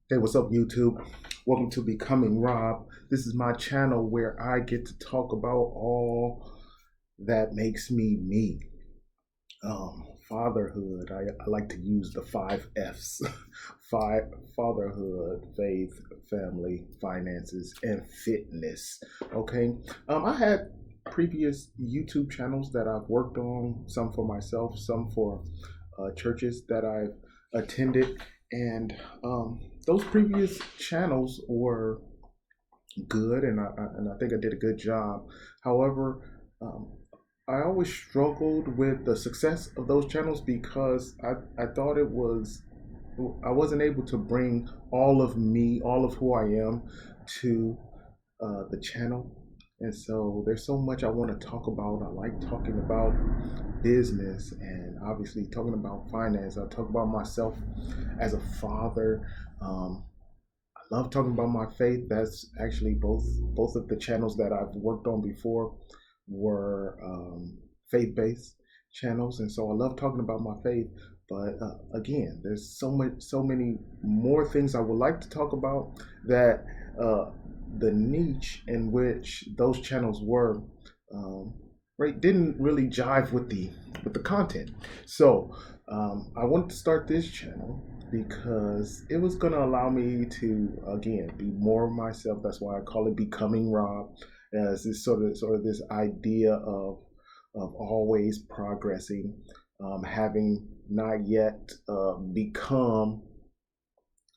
Hey, what's up, YouTube? Welcome to Becoming Rob. This is my channel where I get to talk about all that makes me me. Fatherhood. I like to use the five F's: fatherhood, faith, family, finances, and fitness. Okay. I had previous YouTube channels that I've worked on, some for myself, some for churches that I've attended, and those previous channels were good, and I think I did a good job. However, I always struggled with the success of those channels because I thought I wasn't able to bring all of me, all of who I am, to the channel. And so there's so much I want to talk about. I like talking about business and obviously talking about finance. I talk about myself as a father. Um, I love talking about my faith. That's actually both of the channels that I've worked on before were faith-based channels, and so I love talking about my faith. But again, there's so many more things I would like to talk about that the niche in which those channels were um, right didn't really jive with the content. So I wanted to start this channel because it was going to allow me to again be more of myself. That's why I call it Becoming Rob, as this sort of this idea of always progressing, having not yet become,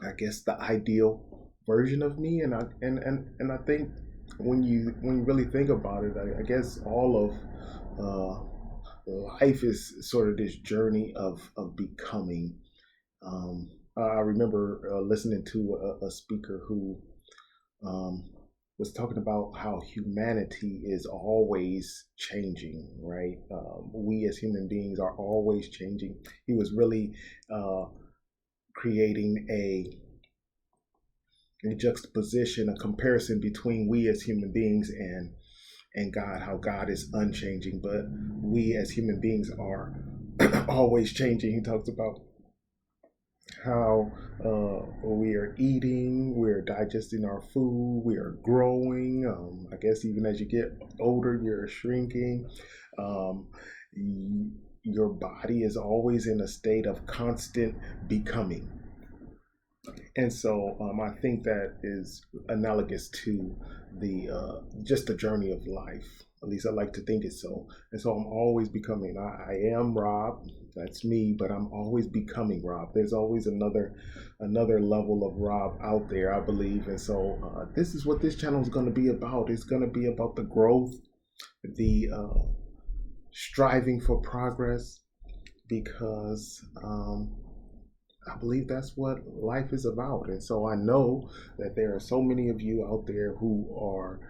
I guess, the ideal version of me. And I think when you really think about it, I guess all of life is sort of this journey of becoming. I remember listening to a speaker who um, was talking about how humanity is always changing, right? We as human beings are always changing. He was really uh, creating a juxtaposition, a comparison between we as human beings and God, how God is unchanging, but we as human beings are always changing. He talks about how we are eating, we're digesting our food, we are growing. I guess even as you get older, you're shrinking. Um, your body is always in a state of constant becoming. And so I think that is analogous to the just the journey of life. At least I like to think it so. And so I'm always becoming. I am Rob. That's me, but I'm always becoming Rob. There's always another level of Rob out there, I believe. And so this is what this channel is going to be about. It's going to be about the growth, the striving for progress, because I believe that's what life is about. And so I know that there are so many of you out there who are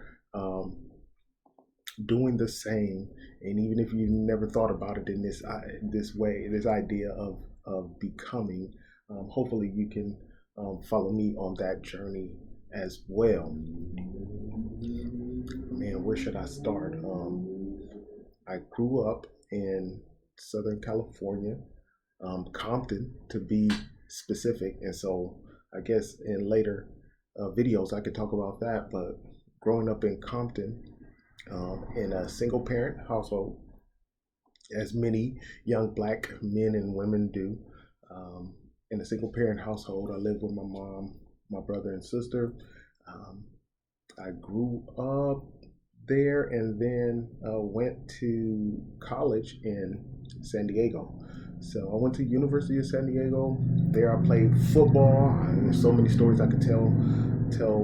doing the same. And even if you never thought about it in this way, this idea of becoming, hopefully you can follow me on that journey as well. Man, where should I start? I grew up in Southern California, Compton to be specific. And so I guess in later videos I could talk about that. But growing up in Compton, in a single parent household, as many young black men and women do, um, in a single parent household, I lived with my mom, my brother, and sister. Um, I grew up there and then went to college in San Diego. So I went to University of San Diego. There I played football. There's so many stories I could tell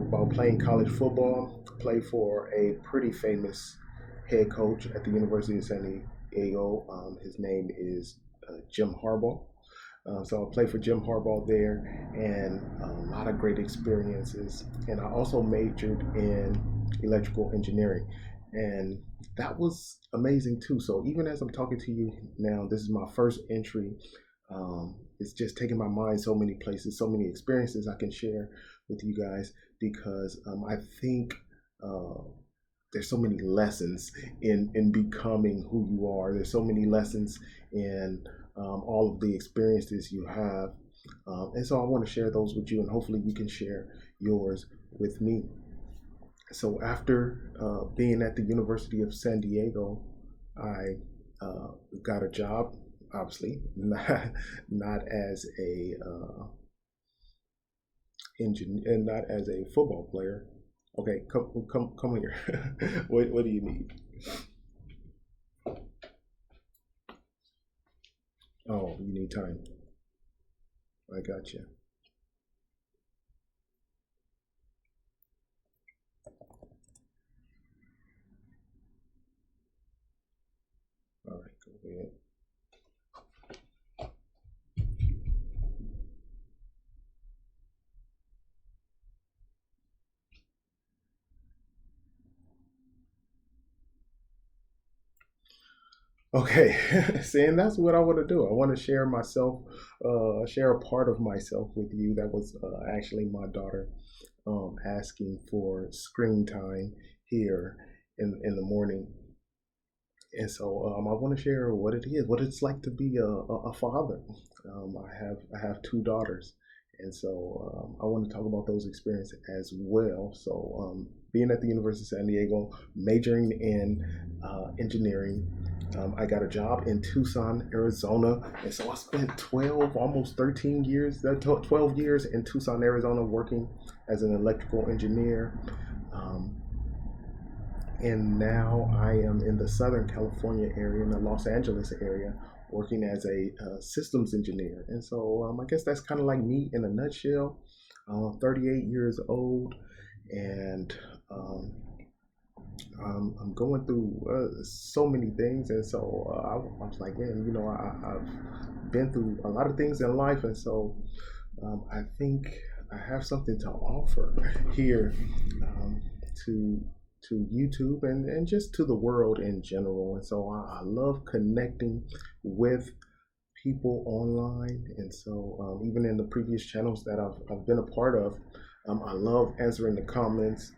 about playing college football. Played for a pretty famous head coach at the University of San Diego. His name is Jim Harbaugh. So I played for Jim Harbaugh there, and a lot of great experiences. And I also majored in electrical engineering, and that was amazing too. So even as I'm talking to you now, this is my first entry. It's just taking my mind so many places, so many experiences I can share with you guys, because I think uh, there's so many lessons in becoming who you are. There's so many lessons in all of the experiences you have And so I want to share those with you, and hopefully you can share yours with me. So after being at the University of San Diego, I got a job. Obviously, not as a engineer, not as a football player. Okay, come here. What do you need? Oh, you need time. I got you. All right, go ahead. Okay, see, and that's what I want to do. I want to share myself, share a part of myself with you. That was actually my daughter asking for screen time here in the morning. And so I want to share what it is, what it's like to be a father. I have two daughters, and so I want to talk about those experiences as well. So being at the University of San Diego, majoring in engineering, I got a job in Tucson, Arizona, and so I spent 12, almost 13 years, 12 years in Tucson, Arizona, working as an electrical engineer. Um, and now I am in the Southern California area, in the Los Angeles area, working as a systems engineer. And so I guess that's kind of like me in a nutshell. 38 years old, and um, I'm going through so many things. And so I was like, man, I've been through a lot of things in life, and so I think I have something to offer here um, to YouTube and just to the world in general. And so I love connecting with people online. And so even in the previous channels that I've been a part of, I love answering the comments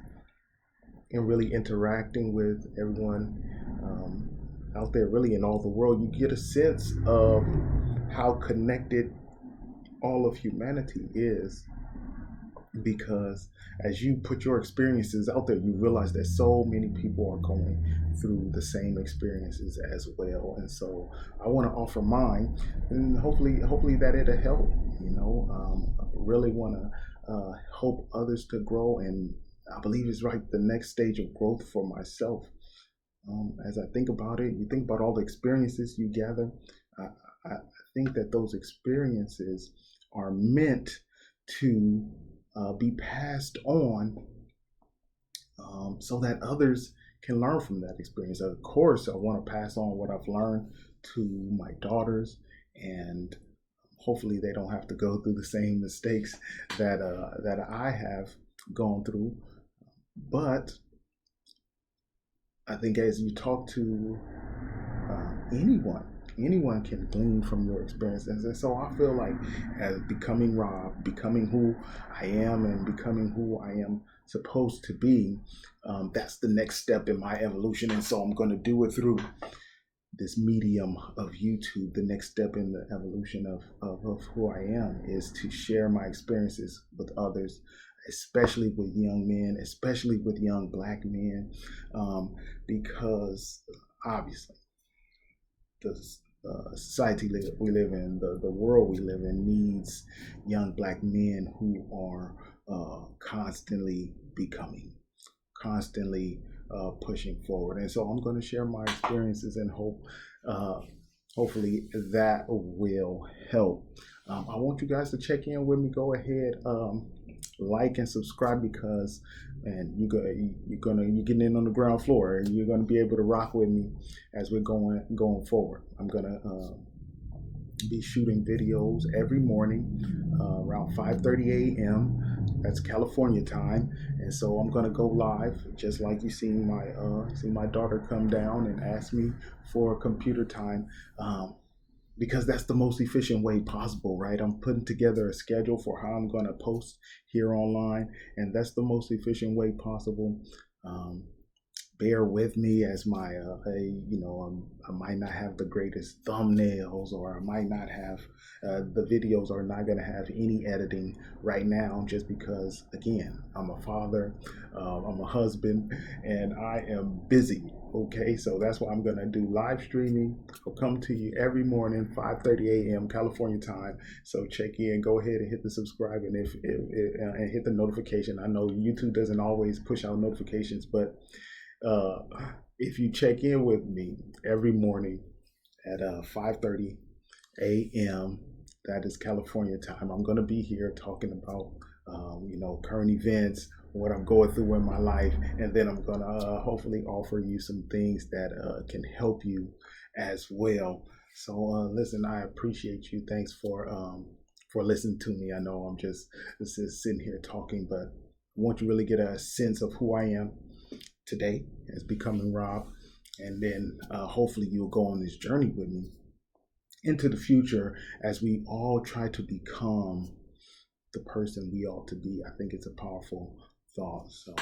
and really interacting with everyone out there, really in all the world. You get a sense of how connected all of humanity is, because as you put your experiences out there, you realize that so many people are going through the same experiences as well. And so I want to offer mine, and hopefully that it'll help. I really want to help others to grow, and I believe it's like the next stage of growth for myself. As I think about it, you think about all the experiences you gather. I think that those experiences are meant to be passed on, so that others can learn from that experience. Of course, I want to pass on what I've learned to my daughters, and hopefully they don't have to go through the same mistakes that I have gone through. But I think as you talk to anyone can glean from your experiences. And so I feel like as becoming Rob, becoming who I am and becoming who I am supposed to be, that's the next step in my evolution. And so I'm going to do it through this medium of YouTube. The next step in the evolution of who I am is to share my experiences with others, especially with young men, especially with young Black men, because obviously the society we live in, the world we live in, needs young Black men who are constantly becoming, constantly pushing forward. And so I'm going to share my experiences and hopefully that will help. I want you guys to check in with me. Go ahead, like and subscribe, because you're getting in on the ground floor, and you're gonna be able to rock with me as we're going forward. I'm gonna be shooting videos every morning around 5:30 a.m. That's California time, and so I'm gonna go live, just like you see my daughter come down and ask me for computer time. Because that's the most efficient way possible, right? I'm putting together a schedule for how I'm going to post here online, and that's the most efficient way possible. bear with me as my, I might not have the greatest thumbnails, or I might not have, the videos are not going to have any editing right now, just because, again, I'm a father, I'm a husband, and I am busy. Okay, so that's why I'm going to do live streaming. I'll come to you every morning, 5:30 a.m. California time. So check in, go ahead and hit the subscribe, and and hit the notification. I know YouTube doesn't always push out notifications, but if you check in with me every morning at 5:30 a.m., that is California time, I'm going to be here talking about current events, what I'm going through in my life, and then I'm going to hopefully offer you some things that can help you as well. So listen, I appreciate you. Thanks for listening to me. I know I'm just sitting here talking, but I want you to really get a sense of who I am today as Becoming Rob, and then hopefully you'll go on this journey with me into the future as we all try to become the person we ought to be. I think it's a powerful thought. So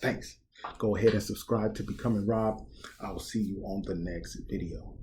thanks. Go ahead and subscribe to Becoming Rob. I will see you on the next video.